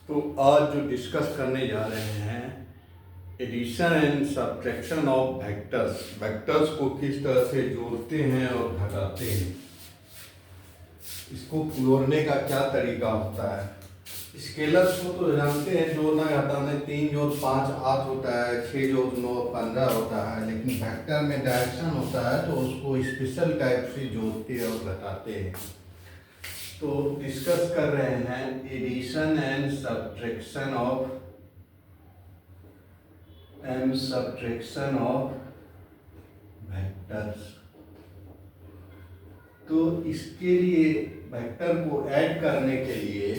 तो आज जो डिस्कस करने जा रहे हैं addition and subtraction of vectors. Vectors को किस तरह से जोड़ते हैं और घटाते हैं, इसको जोड़ने का क्या तरीका होता है। स्केलर्स को तो जानते हैं, जोड़ना घटाने 3 जोड़ 5 8 होता है, 6 जोड़ 9 15 होता है। लेकिन वेक्टर में डायरेक्शन होता है तो उसको स्पेशल टाइप से जोड़ते और घटाते हैं। तो डिस्कस कर रहे हैं addition and subtraction of vectors. तो इसके लिए वेक्टर को ऐड करने के लिए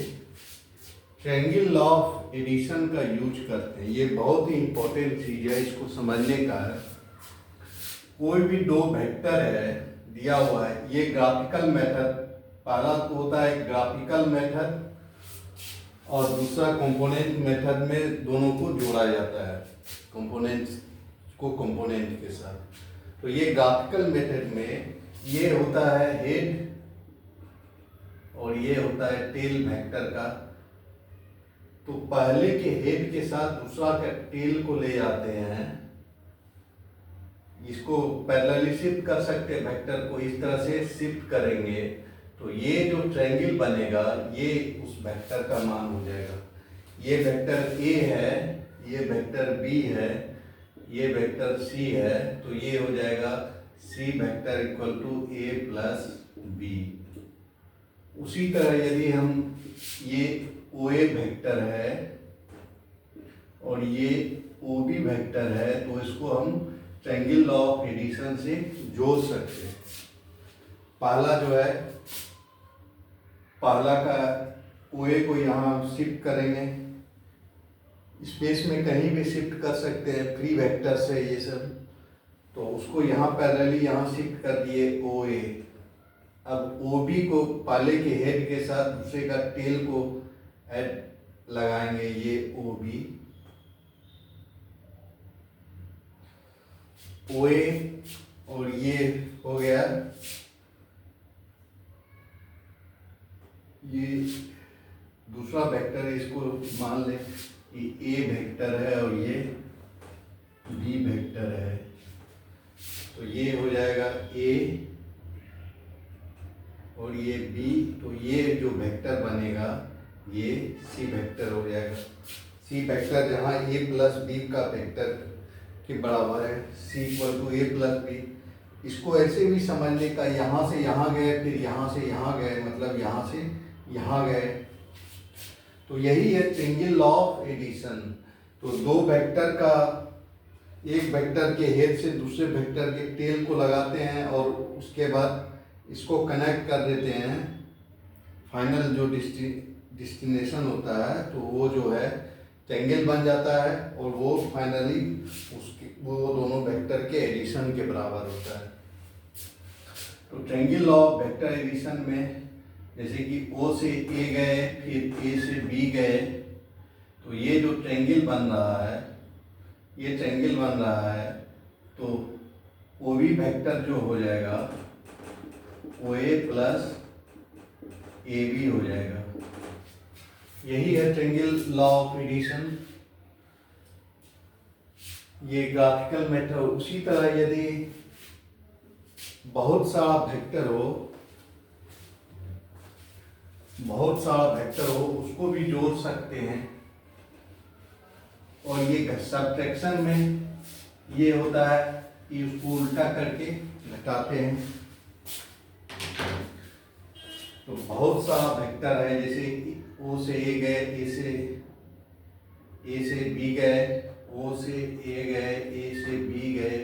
ट्रायंगल लॉ ऑफ एडिशन का यूज करते हैं। ये बहुत ही इंपॉर्टेंट चीज है, इसको समझने का है। कोई भी दो वेक्टर है दिया हुआ है, ये ग्राफिकल मेथड, पहला तो होता है ग्राफिकल मेथड और दूसरा कंपोनेंट मेथड में दोनों को जोड़ा जाता है, कंपोनेंट्स को कंपोनेंट के साथ। तो ये ग्राफिकल मेथड में ये होता है हेड और ये होता है टेल वेक्टर का। तो पहले के हेड के साथ दूसरा का टेल को ले जाते हैं, इसको पैरेलली शिफ्ट कर सकते हैं, वेक्टर को इस तरह से शिफ्ट करेंगे तो ये जो ट्रायंगल बनेगा ये उस वेक्टर का मान हो जाएगा। ये वेक्टर ए है, ये वेक्टर बी है, ये वेक्टर सी है, तो ये हो जाएगा C vector equal to A plus B. उसी तरह यदि हम ये ओ ए वेक्टर है और ये ओ बी वेक्टर है तो इसको हम ट्रायंगल लॉ ऑफ एडिशन से जोड़ सकते हैं। पहला जो है, पहला का ओ ए को यहाँ शिफ्ट करेंगे, स्पेस में कहीं भी शिफ्ट कर सकते हैं, फ्री वेक्टर्स है ये सब। तो उसको यहाँ पैरेलली यहाँ शिफ्ट कर दिए ओ ए। अब ओ बी को पहले के हेड के साथ दूसरे का टेल को ऐड लगाएंगे, ये ओ बी। ओ ए और ये हो गया, ये दूसरा वेक्टर है, इसको मान लें कि ए वेक्टर है और ये बी वेक्टर है। तो ये हो जाएगा ए और ये बी, तो ये जो वेक्टर बनेगा ये सी वेक्टर हो जाएगा। सी वेक्टर जहाँ ए प्लस बी का वेक्टर के बराबर है, C equal to A plus B. इसको ऐसे भी समझने का, यहाँ से यहाँ गए फिर यहाँ से यहाँ गए, मतलब यहाँ से यहाँ गए। तो यही है ट्रायंगल लॉ ऑफ एडिशन। तो दो वेक्टर का, एक वेक्टर के हेड से दूसरे वेक्टर के टेल को लगाते हैं और उसके बाद इसको कनेक्ट कर देते हैं। फाइनल जो डेस्टिनेशन होता है तो वो जो है ट्रायंगल बन जाता है और वो फाइनली वो दोनों वेक्टर के एडिशन के बराबर होता है। तो triangle law of vector addition में जैसे कि O से A गए फिर A से B गए, तो ये जो ट्रायंगल बन रहा है, ये ट्रायंगल बन रहा है, तो OB वेक्टर जो हो जाएगा OA प्लस AB हो जाएगा। यही है ट्रायंगल लॉ ऑफ एडिशन, ये ग्राफिकल मेथड। उसी तरह यदि बहुत सारा वेक्टर हो उसको भी जोड़ सकते हैं। और ये सब्ट्रैक्शन में ये होता है कि उसको उल्टा करके घटाते हैं। तो बहुत सारा वेक्टर है, जैसे O से A गए, A से B गए, O से A गए, A से B गए,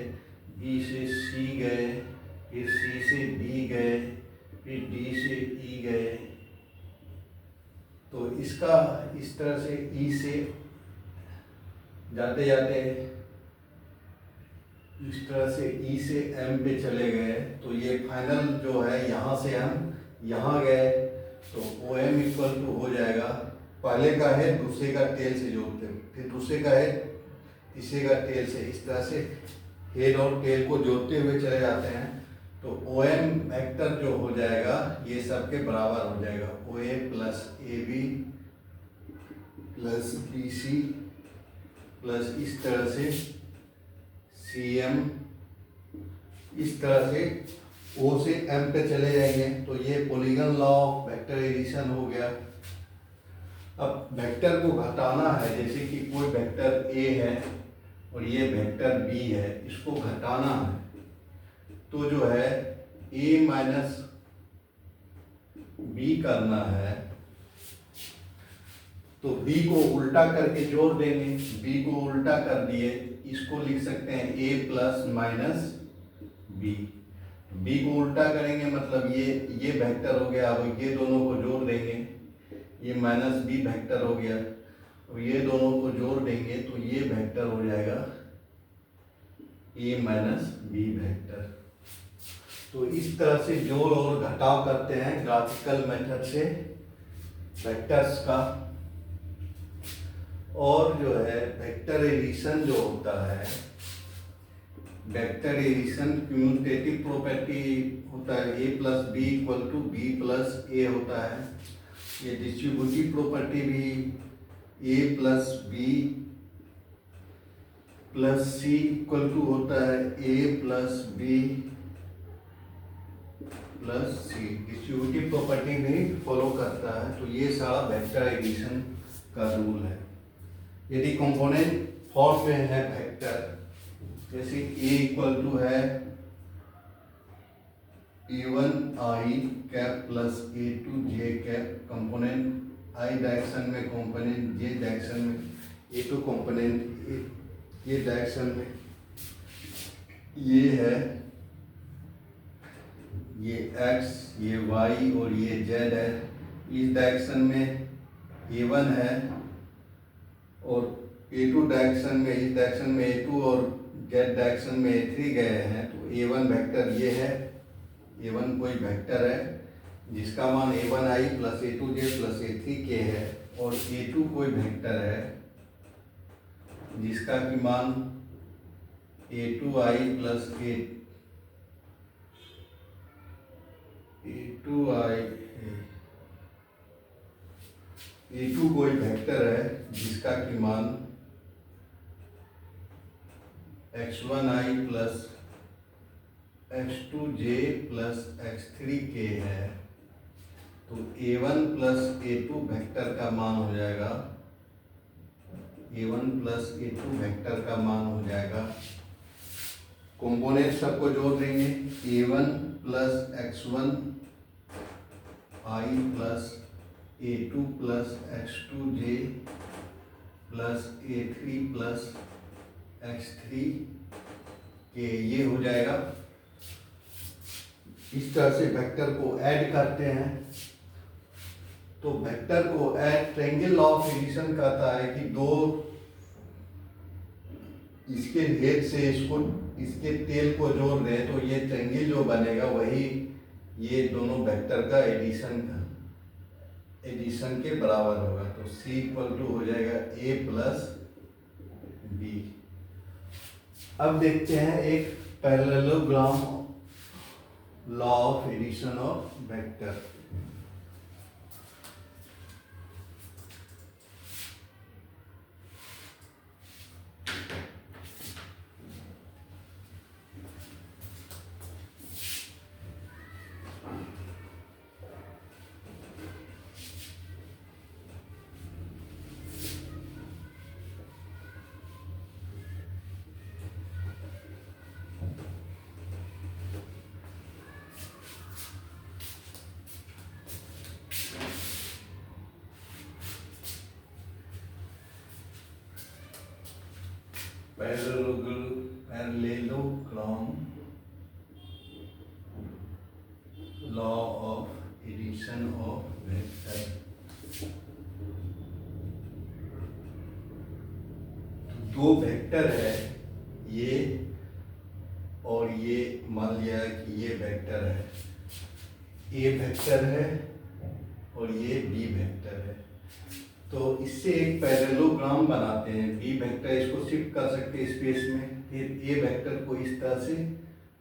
B से C गए, फिर C से D गए, फिर D से E गए। तो इसका इस तरह से E से जाते जाते इस तरह से E से M पे चले गए, तो ये फाइनल जो है यहाँ से हम यहाँ गए, तो OM इक्वल टू हो जाएगा, पहले का है दूसरे का टेल से जोड़ते हैं, फिर दूसरे का है तीसरे का टेल से, इस तरह से हेड और टेल को जोड़ते हुए चले जाते हैं। तो OM वेक्टर जो हो जाएगा ये सब के बराबर हो जाएगा, OA plus AB plus B C plus इस तरह से सी एम, इस तरह से ओ से एम पे चले जाएंगे। तो ये polygon law of vector addition हो गया। अब वेक्टर को घटाना है, जैसे कि कोई वेक्टर ए है और ये वेक्टर बी है, इसको घटाना है तो जो है ए माइनस बी करना है, तो बी को उल्टा करके जोड़ देंगे। बी को उल्टा कर दिए, इसको लिख सकते हैं ए प्लस माइनस बी। बी को उल्टा करेंगे मतलब ये वेक्टर हो गया। अब ये दोनों को जोड़ देंगे, ये माइनस बी वेक्टर हो गया। तो ये दोनों को जोड़ देंगे तो ये वेक्टर हो जाएगा ए माइनस बी वेक्टर। तो इस तरह से जोड़ और घटाव करते हैं ग्राफिकल मेथड से वेक्टर्स का। और जो है वेक्टर एडिशन जो होता है, वेक्टर एडिशन क्यूमुलेटिव प्रॉपर्टी होता है, A plus B equal to B plus A होता है। ये डिस्ट्रीब्यूटिव प्रॉपर्टी भी A plus B plus C equal to होता है A plus B plus C, distributive property भी फॉलो करता है। तो ये सारा वेक्टर एडिशन का रूल है। यदि कंपोनेंट फॉर्म में है वेक्टर, जैसे ए इक्वल टू है a1 i cap plus a2 j cap, component i direction में, कंपोनेंट j डायरेक्शन में, a2 कंपोनेंट ये डायरेक्शन में, ये है ये x, ये y और ये z है। इस डायरेक्शन में a1 है और a2 डायरेक्शन में, इस डायरेक्शन में a2 और z डायरेक्शन में a3 गए हैं। तो a1 वेक्टर ये है, a1 कोई वेक्टर है जिसका मान a1i plus a2j plus a3k है, और a2 कोई वेक्टर है जिसका कि मान a2i प्लस a2 कोई वेक्टर है जिसका कि मान x1i plus x2j plus x3k है। तो a1 प्लस a2 वेक्टर का मान हो जाएगा, a1 प्लस a2 वेक्टर का मान हो जाएगा, कंपोनेंट सबको जोड़ देंगे, a1 plus x1 i plus a2 plus x2j plus a3 plus x3 के, ये हो जाएगा। इस तरह से वेक्टर को ऐड करते हैं। तो वेक्टर को add triangle law of addition कहता है कि दो इसके हेड से इसके टेल को जोड़ दें तो ये ट्रायंगल जो बनेगा वही ये दोनों वेक्टर का एडिशन के बराबर होगा। तो C इक्वल टू हो जाएगा A प्लस बी। अब देखते हैं एक parallelogram law of addition of vector. Parallelogram law of addition of vector। दो वेक्टर है ये और ये, मान लिया कि ये वेक्टर है, ए वेक्टर है और ये बी वेक्टर है। तो इससे एक पैरेललोग्राम बनाते हैं। बी वेक्टर इसको शिफ्ट कर सकते हैं स्पेस में, फिर ए वेक्टर को इस तरह से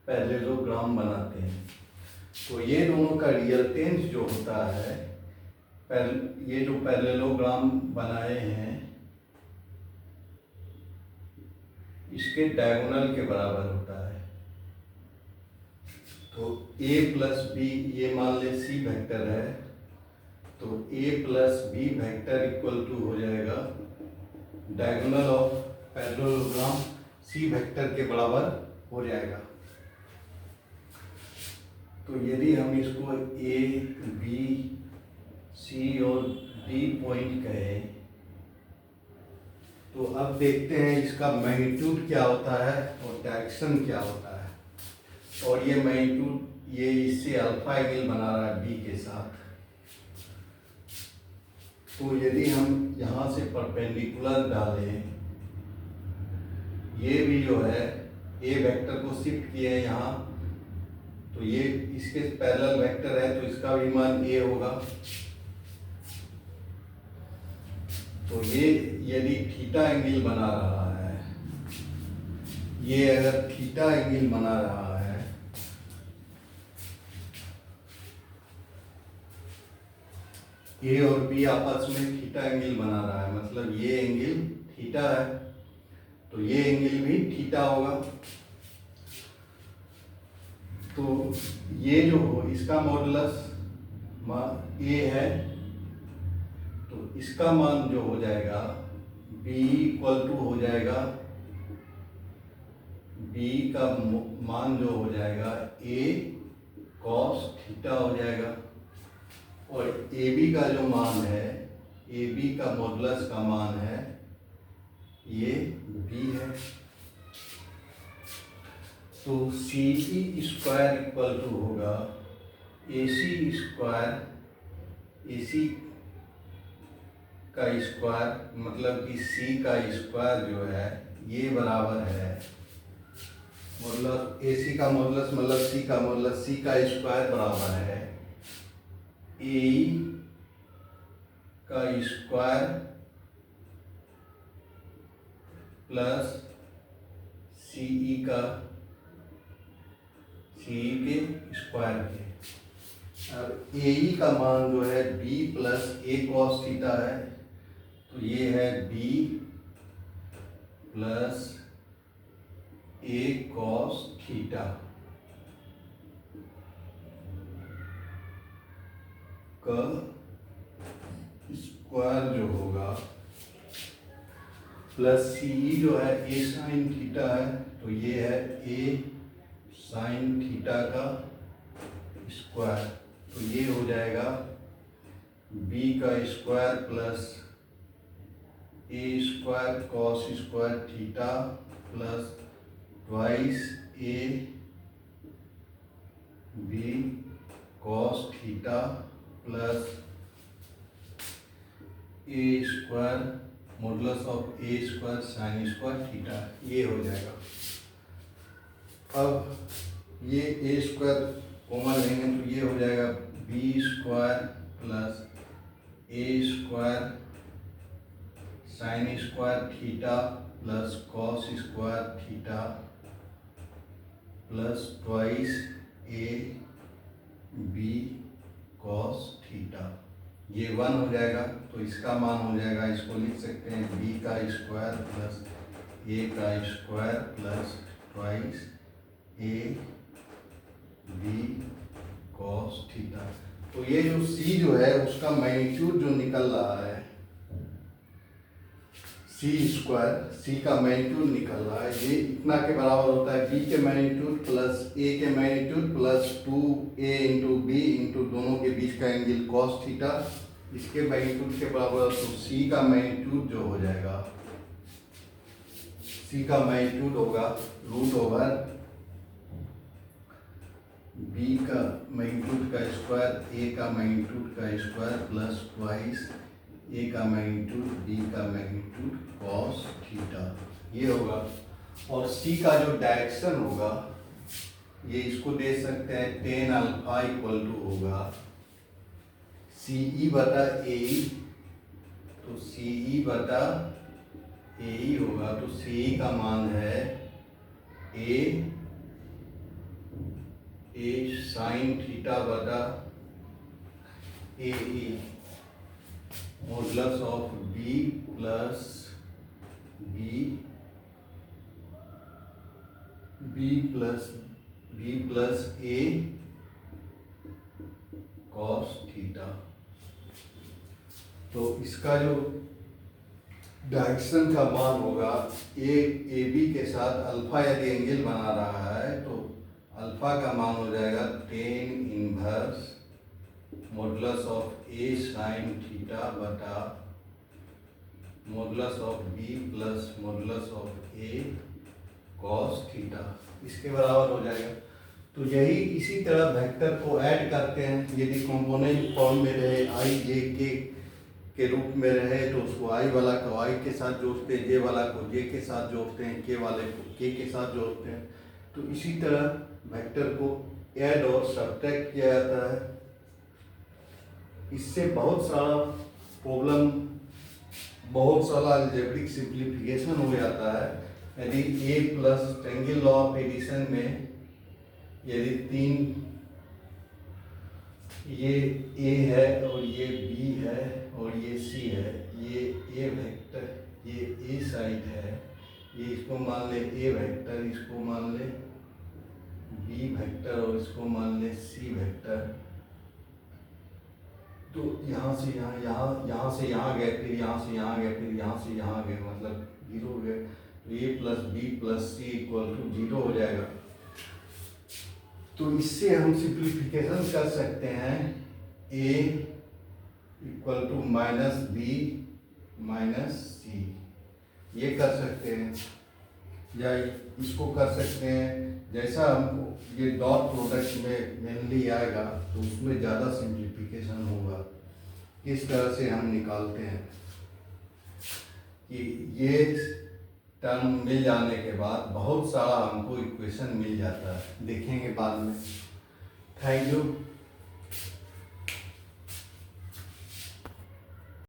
पैरेललोग्राम बनाते हैं। तो ये दोनों का रिजल्टेंट जो होता है ये जो पैरेललोग्राम बनाए हैं इसके डायगोनल के बराबर होता है। तो a प्लस बी, ये मान ले सी वेक्टर है, तो a plus B vector equal to हो जाएगा diagonal of parallelogram C vector के बराबर हो जाएगा। तो यदि हम इसको ए बी सी और डी पॉइंट कहें, तो अब देखते हैं इसका मैग्नीट्यूड क्या होता है और डायरेक्शन क्या होता है। और ये मैग्नीट्यूड ये इससे अल्फा एंगल बना रहा है बी के साथ। तो यदि हम यहाँ से परपेंडिकुलर डालें, ये भी जो है ए वेक्टर को शिफ्ट किए हैं यहाँ, तो ये इसके पैरेलल वेक्टर है तो इसका भी मान ए होगा। तो ये यदि थीटा एंगल बना रहा है, ये अगर थीटा एंगल बना रहा है, ए और बी आपस में थीटा एंगल बना रहा है, मतलब ये एंगल थीटा है, तो ये एंगल भी थीटा होगा। तो ये जो हो इसका मॉडुलस ए है, तो इसका मान जो हो जाएगा b इक्वल टू हो जाएगा, b का मान जो हो जाएगा a cos थीटा हो जाएगा। और ab का जो मान है, ab का मॉडुलस का मान है ये b है। तो सी ई स्क्वायर इक्वल टू होगा ए सी स्क्वायर, ए सी का स्क्वायर मतलब कि सी का स्क्वायर जो है ये बराबर है मतलब ए सी का मॉडुलस मतलब सी का मॉडुलस, सी का स्क्वायर बराबर है ए का स्क्वायर प्लस सी का के स्क्वायर के। अब ए का मान जो है b plus A cos theta है, तो ये है b plus A cos theta का स्क्वायर जो होगा प्लस सी जो है ए साइन थीटा है, तो ये है ए साइन थीटा का स्क्वायर, तो ये हो जाएगा b का square plus A square cos square theta plus twice A B cos theta plus A square modulus of A square sine square theta, ये हो जाएगा। अब ये ए स्क्वायर कॉमन लेंगे तो ये हो जाएगा B square plus A square sine square theta plus cos square theta plus twice A B cos theta, ये 1 हो जाएगा। तो इसका मान हो जाएगा, इसको लिख सकते हैं बी का स्क्वायर प्लस ए का square plus twice A B cos theta. तो ये जो सी जो है उसका मैग्नीट्यूड जो निकल रहा है सी स्क्वायर, सी का मैग्नीट्यूड निकल रहा है, ये इतना के बराबर होता है बी के मैग्नीट्यूड प्लस ए के magnitude plus 2a into B into दोनों के बीच का एंगल कॉस थीटा, इसके मैग्नीट्यूड के बराबर। तो सी का मैग्नीट्यूड जो हो जाएगा, सी का मैग्नीट्यूड होगा रूट ओवर बी का मैग्नीट्यूड का स्क्वायर ए का मैग्नीट्यूड का स्क्वायर प्लस ट्वाइस ए का मैग्नीट्यूड बी का मैग्नीट्यूड कॉस थीटा, ये होगा। और सी का जो डायरेक्शन होगा ये इसको दे सकते हैं टेन अल्फा इक्वल टू होगा सी ई बटा ए, तो सी ई बटा ए ई होगा। तो सी ई का मान है ए साइन थीटा बटा A E, modulus of B plus B plus A cos theta. तो इसका जो डायरेक्शन का मान होगा ए बी के साथ अल्फा यदि एंगल बना रहा है तो अल्फा का मान हो जाएगा tan inverse modulus of A sine theta बटा modulus of B plus modulus of A cos theta, इसके बराबर हो जाएगा। तो यही इसी तरह वेक्टर को ऐड करते हैं। यदि कॉम्पोनेंट फॉर्म में रहे आई जे के रूप में रहे तो उसको आई वाला को आई के साथ जोड़ते हैं, जे वाला को जे के साथ जोड़ते हैं, के वाले को के साथ जोड़ते हैं। तो इसी तरह वेक्टर को ऐड और सब्ट्रैक्ट किया जाता है। इससे बहुत सारा प्रॉब्लम, बहुत सारा अलजेब्रिक सिंप्लीफिकेशन हो जाता है। यदि A plus triangle law of addition में यदि तीन, ये ए है और ये बी है और ये सी है, ये ए वेक्टर, ये ए साइड है, ये इसको मान ले ए वेक्टर, इसको मान ले बी वेक्टर और इसको मान ले सी वेक्टर। तो यहाँ से यहाँ, यहाँ से यहाँ गए, फिर यहाँ से यहाँ गए, फिर यहाँ से यहाँ गए, मतलब जीरो गए। तो A plus B plus C equal to zero हो जाएगा। तो इससे हम सिंप्लीफिकेशन कर सकते हैं A equal to minus B minus C, ये कर सकते हैं, या इसको कर सकते हैं। जैसा हमको ये डॉट प्रोडक्ट में मेनली आएगा तो उसमें ज़्यादा सिंप्लीफिकेशन होगा। इस तरह से हम निकालते हैं कि ये टर्म मिल जाने के बाद बहुत सारा हमको इक्वेशन मिल जाता है, देखेंगे बाद में। Thank you.